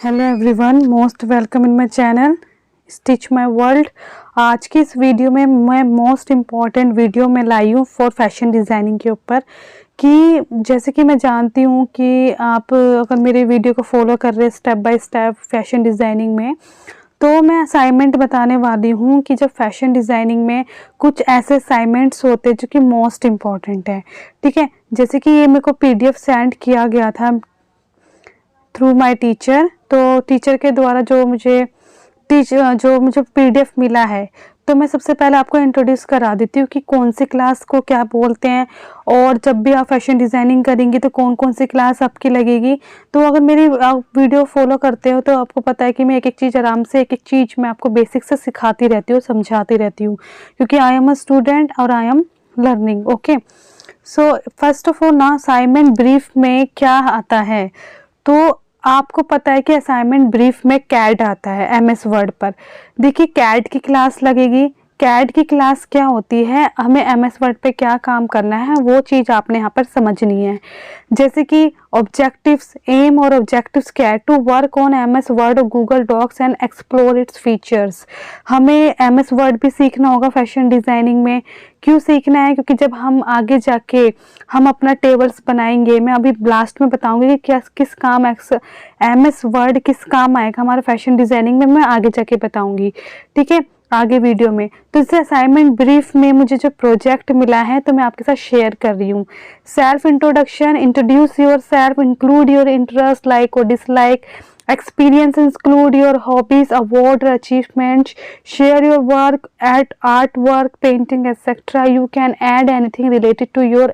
Hello everyone, most welcome in my channel stitch my world. आज की इस video में मैं मोस्ट इम्पॉर्टेंट वीडियो में लाई हूँ फॉर फैशन डिज़ाइनिंग के ऊपर। कि जैसे कि मैं जानती हूँ कि आप अगर मेरे वीडियो को फॉलो कर रहे हैं step by step fashion designing में, तो मैं असाइनमेंट बताने वाली हूँ कि जब फैशन डिज़ाइनिंग में कुछ ऐसे असाइनमेंट्स होते हैं जो कि मोस्ट इम्पॉर्टेंट है। ठीक है, जैसे कि ये मेरे को PDF सेंड किया गया था थ्रू माय टीचर। तो टीचर के द्वारा जो मुझे PDF मिला है, तो मैं सबसे पहले आपको इंट्रोड्यूस करा देती हूँ कि कौन सी क्लास को क्या बोलते हैं, और जब भी आप फैशन डिज़ाइनिंग करेंगी तो कौन कौन सी क्लास आपकी लगेगी। तो अगर मेरी आप वीडियो फॉलो करते हो तो आपको पता है कि मैं एक एक चीज़ आराम से एक एक चीज़ मैं आपको बेसिक से सिखाती रहती हूँ, समझाती रहती हूँ, क्योंकि आई एम अ स्टूडेंट और I am learning. Okay, so first of all ना, असाइनमेंट ब्रीफ में क्या आता है, तो आपको पता है कि असाइनमेंट ब्रीफ में कैड आता है MS वर्ड पर। देखिए, कैड की क्लास लगेगी। कैड की क्लास क्या होती है, हमें MS वर्ड पे क्या काम करना है वो चीज़ आपने यहाँ पर समझनी है। जैसे कि ऑब्जेक्टिव्स, एम और ऑब्जेक्टिव्स क्या है, to work on MS word और Google Docs and explore its features. हमें MS वर्ड भी सीखना होगा फैशन डिज़ाइनिंग में। क्यों सीखना है, क्योंकि जब हम आगे जाके हम अपना टेबल्स बनाएंगे, मैं अभी लास्ट में बताऊंगी कि क्या किस काम MS वर्ड किस काम आएगा हमारे फैशन डिज़ाइनिंग में, मैं आगे जाके बताऊंगी। ठीक है, आगे वीडियो में। तो इस असाइनमेंट ब्रीफ में मुझे जो प्रोजेक्ट मिला है तो मैं आपके साथ शेयर कर रही हूँ। Self introduction, introduce your self, include your interest like और dislike, experience include your hobbies, award or achievements, share your work at artwork, painting, etc. You can add anything related to your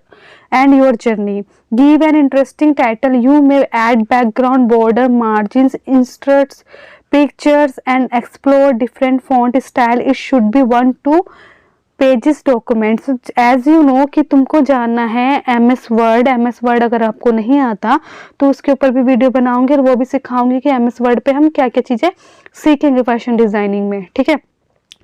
and your journey. Give an interesting title. You may add background, border, margins, inserts, pictures and explore different font style. It should be 1-2 pages documents. As you know कि तुमको जानना है MS word अगर आपको नहीं आता तो उसके ऊपर भी वीडियो बनाऊंगी और वो भी सिखाऊंगी कि MS वर्ड पे हम क्या क्या चीज़ें सीखेंगे फैशन डिज़ाइनिंग में। ठीक है,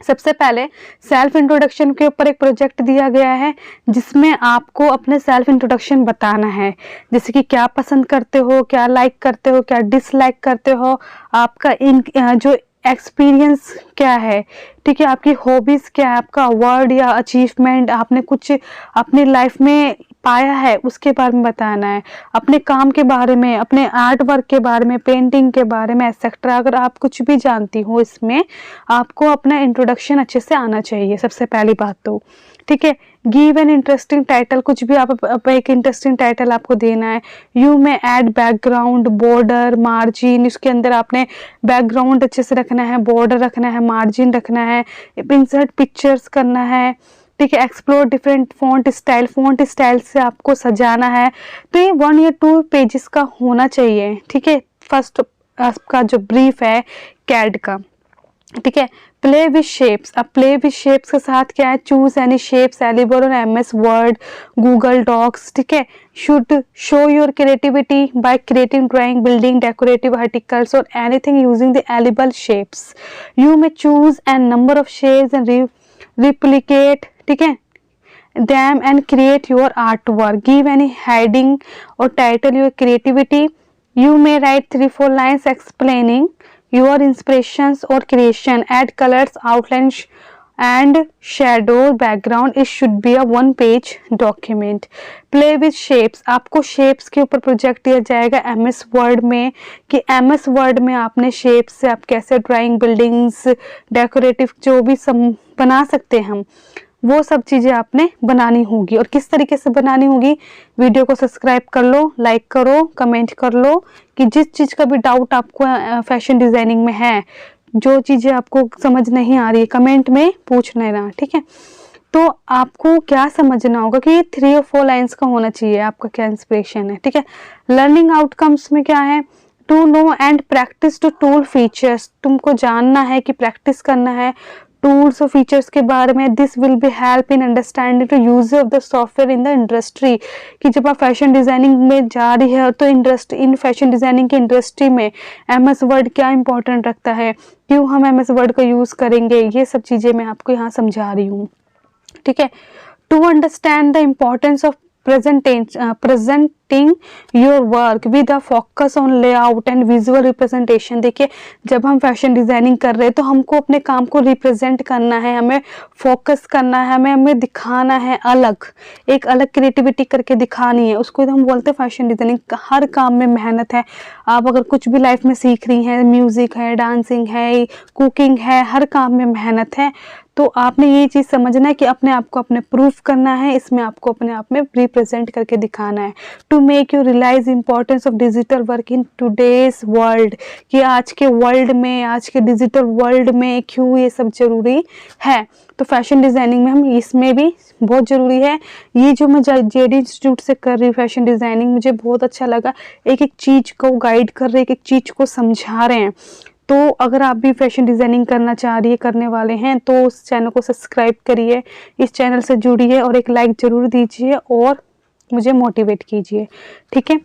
सबसे पहले सेल्फ इंट्रोडक्शन के ऊपर एक प्रोजेक्ट दिया गया है जिसमें आपको अपने सेल्फ इंट्रोडक्शन बताना है। जैसे कि क्या पसंद करते हो, क्या लाइक करते हो, क्या डिसलाइक करते हो, आपका जो एक्सपीरियंस क्या है, ठीक है, आपकी हॉबीज़ क्या है, आपका अवार्ड या अचीवमेंट, आपने कुछ अपनी लाइफ में पाया है उसके बारे में बताना है, अपने काम के बारे में, अपने आर्ट वर्क के बारे में, पेंटिंग के बारे में एक्सेट्रा। अगर आप कुछ भी जानती हो इसमें आपको अपना इंट्रोडक्शन अच्छे से आना चाहिए, सबसे पहली बात तो। ठीक है, गिव एन इंटरेस्टिंग टाइटल, कुछ भी आप एक इंटरेस्टिंग टाइटल आपको देना है। यू में ऐड बैकग्राउंड, बॉर्डर, मार्जिन, इसके अंदर आपने बैकग्राउंड अच्छे से रखना है, बॉर्डर रखना है, मार्जिन रखना है, इंसर्ट पिक्चर्स करना है। ठीक है, एक्सप्लोर डिफरेंट फॉन्ट स्टाइल से आपको सजाना है। तो ये 1 या 2 पेजेस का होना चाहिए। ठीक है, फर्स्ट आपका जो ब्रीफ है कैड का। ठीक है, प्ले विथ शेप्स। अब प्ले विथ शेप्स के साथ क्या है, choose any shapes available on MS word, Google Docs. ठीक है, should show your creativity by creating drawing, building, decorative articles और anything using the available shapes. You may choose an number of shapes and replicate, ठीक है, them and create your artwork. Give any heading or title your creativity. You may write 3-4 lines explaining your inspirations or creation. Add colors, outlines and shadow background. It should be a 1-page document. Play with shapes. आपको shapes के ऊपर project दिया जाएगा MS word में कि MS word में आपने shapes से आप कैसे ड्राइंग, बिल्डिंग्स, डेकोरेटिव जो भी बना सकते हैं हम, वो सब चीज़ें आपने बनानी होगी। और किस तरीके से बनानी होगी, वीडियो को सब्सक्राइब कर लो, लाइक करो, कमेंट कर लो कि जिस चीज़ का भी डाउट आपको फैशन डिज़ाइनिंग में है, जो चीज़ें आपको समझ नहीं आ रही है, कमेंट में पूछ लेना। ठीक है, तो आपको क्या समझना होगा कि ये 3 और 4 लाइन्स का होना चाहिए, आपका क्या इंस्पिरेशन है। ठीक है, लर्निंग आउटकम्स में क्या है, to know and practise to tool features. तुमको जानना है कि प्रैक्टिस करना है टूल्स और फीचर्स के बारे में। This will be help in understanding to use of the software in the industry. कि जब आप फैशन डिज़ाइनिंग में जा रही है तो इन फैशन डिज़ाइनिंग की इंडस्ट्री में MS वर्ड क्या इंपॉर्टेंट रखता है, क्यों हम MS वर्ड का यूज़ करेंगे, ये सब चीज़ें मैं आपको यहाँ समझा रही हूँ। ठीक है, to understand the importance of present representing your work with a focus on layout and visual representation. देखिए, जब हम फैशन डिजाइनिंग कर रहे हैं तो हमको अपने काम को रिप्रेजेंट करना है, हमें फोकस करना है, हमें दिखाना है, एक अलग क्रिएटिविटी करके दिखानी है, उसको हम बोलते हैं फैशन डिजाइनिंग। हर काम में मेहनत है। आप अगर कुछ भी लाइफ में सीख रही हैं, म्यूजिक है, डांसिंग है, कुकिंग है, हर काम में मेहनत है। तो आपने ये चीज़ समझना है कि अपने आप को अपने प्रूफ करना है, इसमें आपको अपने आप में रिप्रेजेंट करके दिखाना है। To make you realise importance of digital work in today's world, कि आज के वर्ल्ड में, आज के डिजिटल वर्ल्ड में क्यों ये सब जरूरी है। तो फैशन डिज़ाइनिंग में हम इसमें भी बहुत ज़रूरी है। ये जो मैं जेडी इंस्टीट्यूट से कर रही हूँ फैशन डिज़ाइनिंग, मुझे बहुत अच्छा लगा। एक एक चीज़ को गाइड कर रहे हैं, एक एक चीज़ को समझा रहे हैं। तो अगर आप भी फैशन डिज़ाइनिंग करना चाह रही है, करने वाले हैं, तो उस चैनल को सब्सक्राइब करिए, इस चैनल से जुड़िए और एक लाइक ज़रूर दीजिए और मुझे मोटिवेट कीजिए। ठीक है।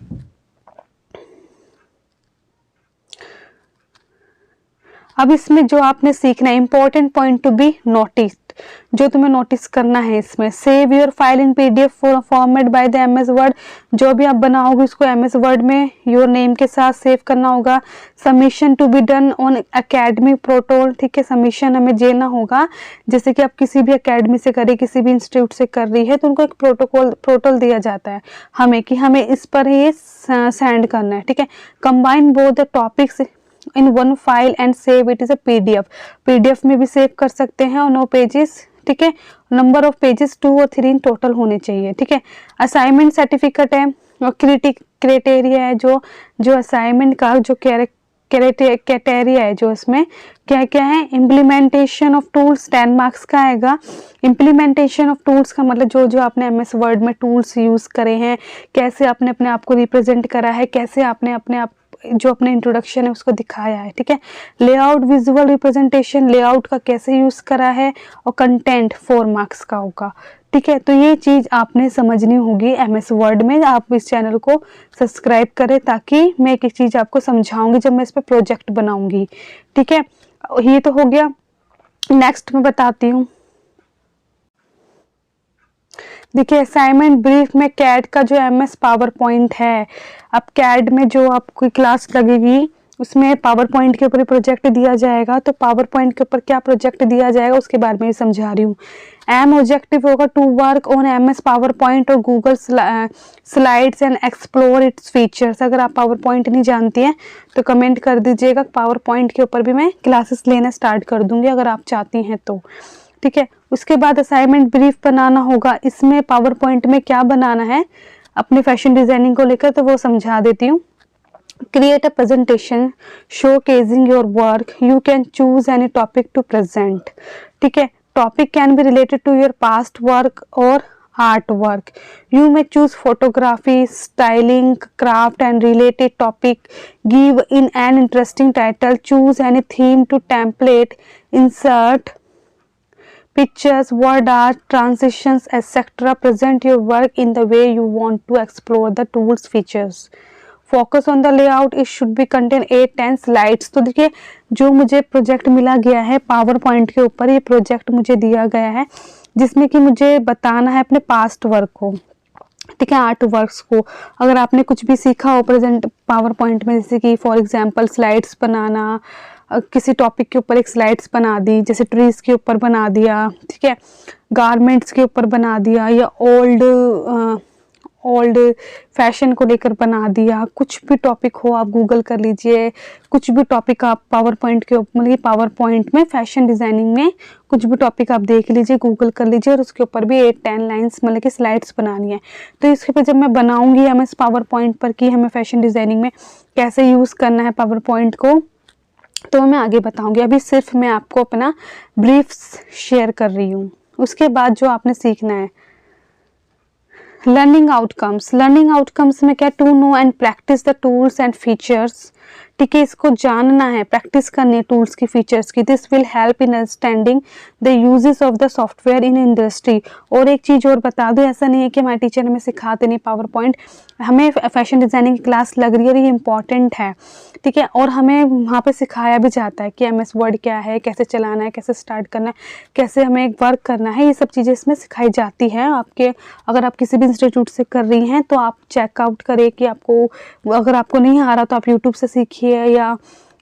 अब इसमें जो आपने सीखना है, important point to be noticed, जो तुम्हें नोटिस करना है इसमें। Save your file in PDF format by the MS Word, जो भी आप बनाओगे उसको एमएस वर्ड में योर नेम के साथ सेव करना होगा। Submission to be done on academic portal, ठीक है, सबमिशन हमें देना होगा। जैसे कि आप किसी भी एकेडमी से करिए, किसी भी इंस्टीट्यूट से कर रही है, तो उनको एक पोर्टल दिया जाता है हमें, कि हमें इस पर ये सेंड करना है। ठीक है। Combine both the topics in one file and save it is a PDF में भी सेव कर सकते हैं, और 9 पेजेस, ठीक है, नंबर ऑफ पेजेस 2 और 3 इन टोटल होने चाहिए। ठीक है। असाइनमेंट सर्टिफिकेट है और क्राइटेरिया है, जो असाइनमेंट का जो क्राइटेरिया है, जो इसमें क्या क्या है। इम्प्लीमेंटेशन ऑफ टूल्स 10 मार्क्स का आएगा। इम्प्लीमेंटेशन ऑफ टूल्स का मतलब जो आपने एमएस वर्ड में टूल्स यूज करे हैं, कैसे आपने अपने आप को रिप्रेजेंट करा है, कैसे आपने अपने आप जो अपने इंट्रोडक्शन है उसको दिखाया है। ठीक है। लेआउट विजुअल रिप्रेजेंटेशन, लेआउट का कैसे यूज करा है, और कंटेंट 4 मार्क्स का होगा। ठीक है। तो ये चीज आपने समझनी होगी एमएस वर्ड में। आप इस चैनल को सब्सक्राइब करें, ताकि मैं एक एक चीज आपको समझाऊंगी जब मैं इस पर प्रोजेक्ट बनाऊंगी। ठीक है। ये तो हो गया। नेक्स्ट मैं बताती हूँ। देखिए, असाइनमेंट ब्रीफ में कैड का जो एमएस पावर पॉइंट है, अब कैड में जो आपकी क्लास लगेगी उसमें पावर पॉइंट के ऊपर प्रोजेक्ट दिया जाएगा। तो पावर पॉइंट के ऊपर क्या प्रोजेक्ट दिया जाएगा उसके बारे में समझा रही हूँ। एम ऑब्जेक्टिव होगा to work on MS PowerPoint और Google Slides and explore its features. अगर आप पावर पॉइंट नहीं जानती हैं तो कमेंट कर दीजिएगा, पावर पॉइंट के ऊपर भी मैं क्लासेस लेना स्टार्ट कर दूंगी अगर आप चाहती हैं तो। ठीक है। उसके बाद असाइनमेंट ब्रीफ बनाना होगा। इसमें पावर पॉइंट में क्या बनाना है अपने फैशन डिजाइनिंग को लेकर, तो वो समझा देती हूँ। Create a presentation showcasing your work, you can choose any topic to present. ठीक है। Topic can be related to your past work और art work. You may choose photography, styling, craft and related topic. Give in an interesting title. Choose any theme to template. Insert pictures, word art, transitions, etc. Present your work in the way you want to explore the tool's features. Focus on the layout. It should be contain 8-10 slides. तो देखिए, जो मुझे project मिला गया है power point के ऊपर, ये प्रोजेक्ट मुझे दिया गया है जिसमें कि मुझे बताना है अपने पास्ट वर्क को। ठीक है। आर्ट वर्क्स को अगर आपने कुछ भी सीखा हो प्रेजेंट पावर पॉइंट में, जैसे कि फॉर एग्जांपल स्लाइड्स बनाना, किसी टॉपिक के ऊपर एक स्लाइड्स बना दी, जैसे ट्रीज के ऊपर बना दिया, ठीक है, गारमेंट्स के ऊपर बना दिया, या ओल्ड फैशन को लेकर बना दिया। कुछ भी टॉपिक हो आप गूगल कर लीजिए, कुछ भी टॉपिक आप पावर पॉइंट के ऊपर, मतलब पावर पॉइंट में फैशन डिजाइनिंग में कुछ भी टॉपिक आप देख लीजिए, गूगल कर लीजिए, और उसके ऊपर भी 8-10 लाइंस मतलब कि स्लाइड्स बनानी है। तो इसके ऊपर जब मैं बनाऊंगी हमें इस पावर पॉइंट पर कि हमें फैशन डिजाइनिंग में कैसे यूज करना है पावर पॉइंट को, तो मैं आगे बताऊंगी। अभी सिर्फ मैं आपको अपना ब्रीफ्स शेयर कर रही हूँ। उसके बाद जो आपने सीखना है लर्निंग आउटकम्स। लर्निंग आउटकम्स में क्या, to know and practise the tools and features. ठीक है, इसको जानना है, प्रैक्टिस करनी है टूल्स की, फीचर्स की। This will help in understanding the uses of the software in industry. और एक चीज़ और बता दूं, ऐसा नहीं है कि हमारे टीचर हमें सिखाते नहीं पावर पॉइंट, हमें फैशन डिज़ाइनिंग की क्लास लग रही है और ये इंपॉर्टेंट है, ठीक है। और हमें वहाँ पे सिखाया भी जाता है कि MS वर्ड क्या है, कैसे चलाना है, कैसे स्टार्ट करना है, कैसे हमें वर्क करना है, ये सब चीज़ें इसमें सिखाई जाती हैं। आपके अगर आप किसी भी इंस्टीट्यूट से कर रही हैं तो आप चेकआउट करें कि आपको, अगर आपको नहीं आ रहा तो आप यूट्यूब से सीखिए, या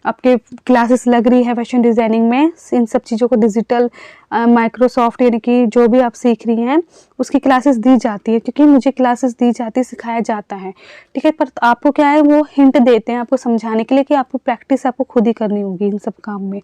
आपके क्लासेस लग रही है फैशन डिज़ाइनिंग में, इन सब चीज़ों को डिजिटल माइक्रोसॉफ्ट यानी कि जो भी आप सीख रही हैं उसकी क्लासेस दी जाती है, क्योंकि मुझे क्लासेस दी जाती है, सिखाया जाता है, ठीक है। पर आपको क्या है, वो हिंट देते हैं आपको समझाने के लिए कि आपको प्रैक्टिस आपको खुद ही करनी होगी इन सब काम में,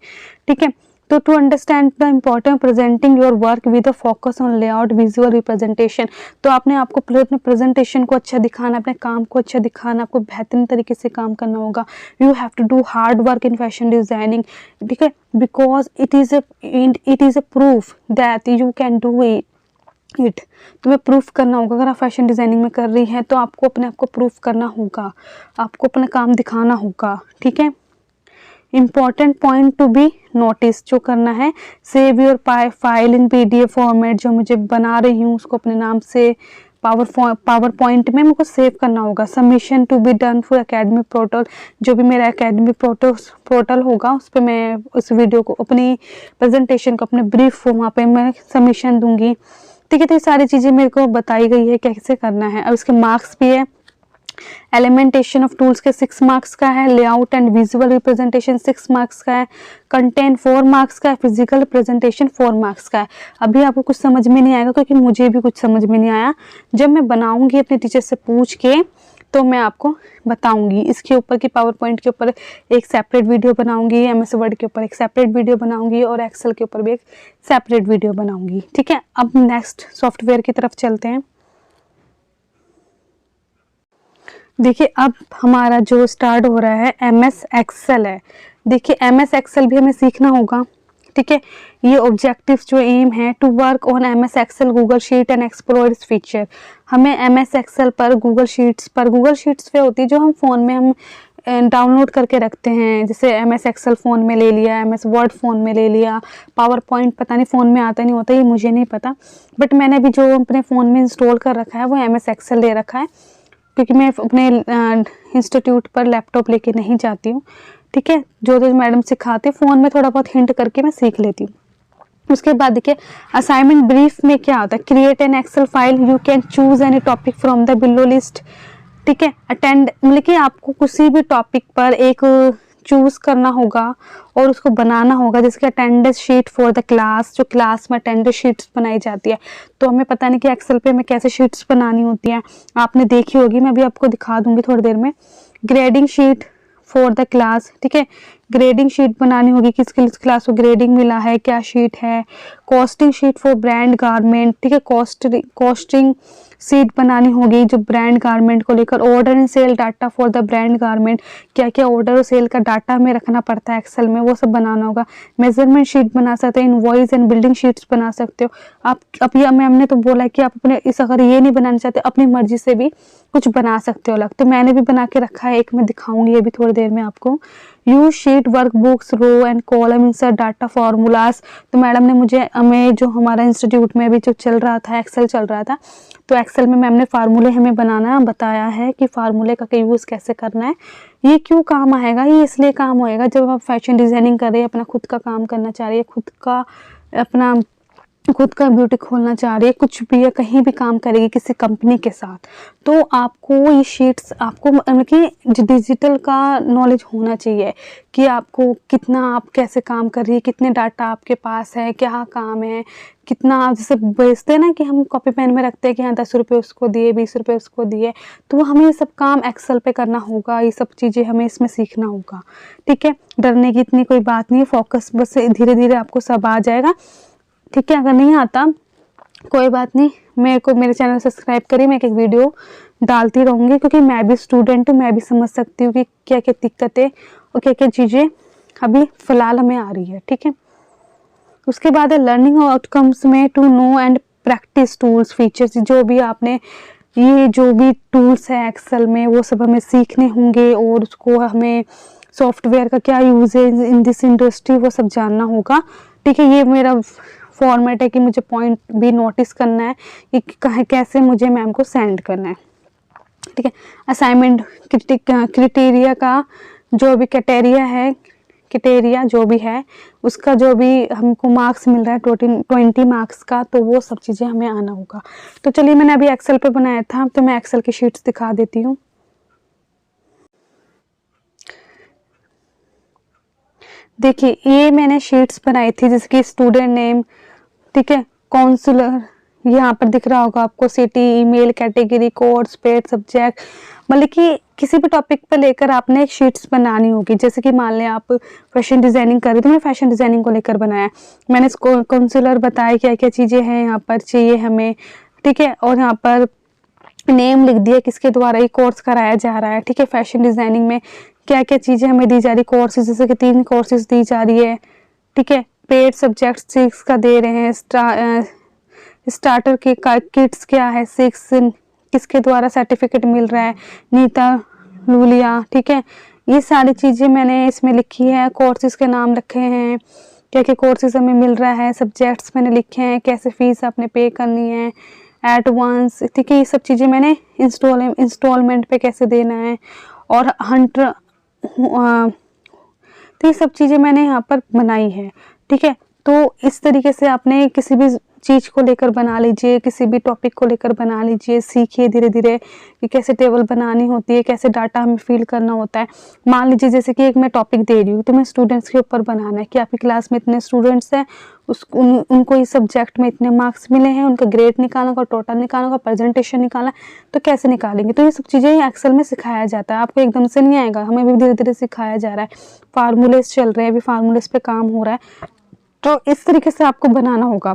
ठीक है। तो to understand the important presenting your work with a focus on layout visual representation, तो आपने आपको अपने प्रेजेंटेशन को अच्छा दिखाना, अपने काम को अच्छा दिखाना, आपको बेहतरीन तरीके से काम करना होगा। You have to do hard work in fashion designing, ठीक है, because it is a proof that you can do it. तुम्हें प्रूफ करना होगा, अगर आप फैशन डिज़ाइनिंग में कर रही हैं तो आपको अपने आप को प्रूफ करना होगा, आपको अपना काम दिखाना होगा, ठीक है। Important point to be notice जो करना है, save your file in PDF format, जो मुझे बना रही हूँ उसको अपने नाम से पावर पॉइंट में मुझको सेव करना होगा। Submission to be done for academic portal, जो भी मेरा एकेडमिक पोर्टल होगा उस पर मैं उस वीडियो को, अपनी प्रेजेंटेशन को, अपने ब्रीफ को वहाँ पे मैं सबमिशन दूंगी, ठीक है। तो ये सारी चीज़ें मेरे को बताई गई है कैसे करना है। अब इसके मार्क्स भी है, एलिमेंटेशन ऑफ टूल्स के 6 मार्क्स का है, layout and visual representation 6 marks का है, कंटेंट 4 मार्क्स का है, फिजिकल रिप्रेजेंटेशन 4 मार्क्स का है। अभी आपको कुछ समझ में नहीं आएगा क्योंकि मुझे भी कुछ समझ में नहीं आया, जब मैं बनाऊंगी अपने टीचर से पूछ के तो मैं आपको बताऊंगी। इसके ऊपर की पावर पॉइंट के ऊपर एक सेपरेट वीडियो बनाऊंगी, MS वर्ड के ऊपर एक सेपरेट वीडियो बनाऊंगी और एक्सेल के ऊपर भी एक सेपरेट वीडियो बनाऊंगी, ठीक है। अब नेक्स्ट सॉफ्टवेयर की तरफ चलते हैं। देखिए अब हमारा जो स्टार्ट हो रहा है MS एक्सेल है। देखिए MS एक्सेल भी हमें सीखना होगा, ठीक है। ये ऑब्जेक्टिव्स जो एम है, to work on MS Excel Google sheet and explore its feature. हमें MS एक्सेल पर गूगल शीट्स पे होती है जो हम फ़ोन में हम डाउनलोड करके रखते हैं, जैसे MS एक्सेल फ़ोन में ले लिया, MS वर्ड फ़ोन में ले लिया, पावर पॉइंट पता नहीं फ़ोन में आता नहीं होता, ये मुझे नहीं पता, बट मैंने अभी जो अपने फ़ोन में इंस्टॉल कर रखा है वो MS एक्सेल ले रखा है, क्योंकि मैं अपने इंस्टीट्यूट पर लैपटॉप लेके नहीं जाती हूँ, ठीक है। जो मैडम सिखाते फ़ोन में थोड़ा बहुत हिंट करके मैं सीख लेती हूँ। उसके बाद देखिए असाइनमेंट ब्रीफ में क्या होता है, create an Excel file, you can choose any topic from the below list, ठीक है। अटेंड मतलब कि आपको किसी भी टॉपिक पर एक चूज करना होगा और उसको बनाना होगा, जिसके attendance sheet for the class, जो क्लास में अटेंडेंस शीट्स बनाई जाती है। तो हमें पता नहीं कि एक्सेल पे हमें कैसे शीट्स बनानी होती हैं, आपने देखी होगी, मैं अभी आपको दिखा दूंगी थोड़ी देर में। Grading sheet for the class, ठीक है, ग्रेडिंग शीट बनानी होगी, किसके क्लास को ग्रेडिंग मिला है, क्या शीट है। Costing sheet for brand garment, ठीक है, कॉस्टिंग शीट बनानी होगी जो ब्रांड गारमेंट को लेकर। Order and sale data for the brand garment, क्या क्या ऑर्डर और सेल का डाटा हमें रखना पड़ता है एक्सेल में, वो सब बनाना होगा। मेजरमेंट शीट बना सकते हैं, इनवॉइस एंड बिल्डिंग शीट्स बना सकते हो आप। अभी हमने तो बोला कि आप अपने इस, अगर ये नहीं बनाना चाहते अपनी मर्जी से भी कुछ बना सकते हो अलग, तो मैंने भी बना के रखा है एक, मैं दिखाऊंगी अभी थोड़ी देर में आपको। Use sheet workbooks row and column insert data formulas, तो मैडम ने मुझे हमें जो हमारा इंस्टीट्यूट में अभी जो चल रहा था एक्सेल चल रहा था, तो एक्सेल में मैम ने फार्मूले हमें बनाना बताया है कि फार्मूले का यूज़ कैसे करना है। ये क्यों काम आएगा, ये इसलिए काम होएगा जब आप फैशन डिज़ाइनिंग कर रहे हैं, अपना खुद का काम करना चाह रही है, खुद का ब्यूटी खोलना चाह रही है, कुछ भी है, कहीं भी काम करेगी किसी कंपनी के साथ, तो आपको ये शीट्स, आपको मतलब कि डिजिटल का नॉलेज होना चाहिए कि आपको कितना, आप कैसे काम कर रही है, कितने डाटा आपके पास है, क्या काम है, कितना आप जैसे बेचते हैं ना कि हम कॉपी पेन में रखते हैं कि हाँ 10 रुपये उसको दिए, 20 रुपये उसको दिए, तो हमें ये सब काम एक्सेल पे करना होगा, ये सब चीज़ें हमें इसमें सीखना होगा, ठीक है। डरने की इतनी कोई बात नहीं है, फोकस बस धीरे धीरे आपको सब आ जाएगा, ठीक है। अगर नहीं आता कोई बात नहीं, मेरे चैनल सब्सक्राइब करिए, मैं एक वीडियो डालती रहूँगी, क्योंकि मैं भी स्टूडेंट हूँ, मैं भी समझ सकती हूँ कि क्या क्या दिक्कतें और क्या क्या चीज़ें अभी फ़िलहाल हमें आ रही है, ठीक है। उसके बाद है लर्निंग आउटकम्स में to know and practise tools features, जो भी आपने ये जो भी टूल्स है एक्सेल में वो सब हमें सीखने होंगे और उसको हमें सॉफ्टवेयर का क्या यूज़ है इन दिस इंडस्ट्री, वो सब जानना होगा। ठीक है, ये मेरा फॉर्मेट है कि मुझे पॉइंट भी नोटिस करना है कि कैसे मुझे मैम को सेंड करना है। ठीक है, असाइनमेंट क्रिटेरिया का जो भी क्राइटेरिया जो भी है उसका जो भी हमको मार्क्स मिल रहा है 20 मार्क्स का, तो वो सब चीज़ें हमें आना होगा। तो चलिए, मैंने अभी एक्सेल पे बनाया था, तो मैं एक्सेल की शीट्स दिखा देती हूँ। देखिए, ये मैंने शीट्स बनाई थी जैसे कि स्टूडेंट नेम, ठीक है, काउंसलर, यहाँ पर दिख रहा होगा आपको, city, email, category, course, paid, subject, मतलब कि किसी भी टॉपिक पर लेकर आपने एक शीट्स बनानी होगी। जैसे कि मान लें आप फैशन डिजाइनिंग कर रहे हो, तो मैंने फैशन डिजाइनिंग को लेकर बनाया। मैंने इसको काउंसलर बताया क्या क्या चीज़ें हैं यहाँ पर चाहिए हमें, ठीक है, और यहाँ पर नेम लिख दिया किसके द्वारा ये कोर्स कराया जा रहा है। ठीक है, फैशन डिजाइनिंग में क्या क्या चीज़ें हमें दी जा रही, कोर्सेज जैसे कि 3 कोर्सेज दी जा रही है। ठीक है, पेड सब्जेक्ट 6 का दे रहे हैं, स्टार्टर के किट्स क्या है 6, किसके द्वारा सर्टिफिकेट मिल रहा है, नीता लूलिया। ठीक है, ये सारी चीज़ें मैंने इसमें लिखी है, कोर्सेज के नाम रखे हैं, क्या क्या कोर्सेज हमें मिल रहा है, सब्जेक्ट्स मैंने लिखे हैं, कैसे फीस आपने पे करनी है, एडवांस। ठीक है, ये सब चीज़ें मैंने इंस्टॉलमेंट पे कैसे देना है, और हंटर, तो ये सब चीज़ें मैंने यहाँ पर बनाई है। ठीक है, तो इस तरीके से आपने किसी भी चीज़ को लेकर बना लीजिए, किसी भी टॉपिक को लेकर बना लीजिए, सीखिए धीरे धीरे कि कैसे टेबल बनानी होती है, कैसे डाटा हमें फिल करना होता है। मान लीजिए जैसे कि एक मैं टॉपिक दे रही हूँ, तो मैं स्टूडेंट्स के ऊपर बनाना है कि आपकी क्लास में इतने स्टूडेंट्स हैं, उनको इस सब्जेक्ट में इतने मार्क्स मिले हैं, उनका ग्रेड निकालना होगा, टोटल निकालना होगा, प्रेजेंटेशन निकालना, तो कैसे निकालेंगे। तो ये सब चीज़ें एक्सेल में सिखाया जाता है, आपको एकदम से नहीं आएगा, हमें भी धीरे धीरे सिखाया जा रहा है। फार्मूलेस चल रहे हैं, अभी फार्मूलेस पे काम हो रहा है, तो इस तरीके से आपको बनाना होगा।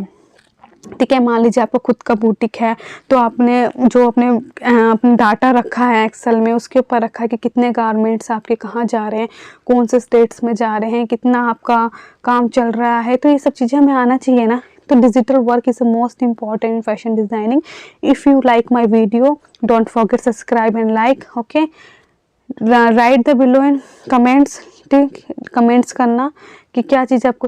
ठीक है, मान लीजिए आपका खुद का बुटीक है, तो आपने जो अपने डाटा रखा है एक्सेल में, उसके ऊपर रखा है कि कितने गारमेंट्स आपके कहाँ जा रहे हैं, कौन से स्टेट्स में जा रहे हैं, कितना आपका काम चल रहा है, तो ये सब चीज़ें हमें आना चाहिए ना। तो digital work is the most important in fashion designing. If you like my video, don't forget subscribe and like. Okay, right the below in comments, ठीक, कमेंट्स करना कि क्या चीज़ आपको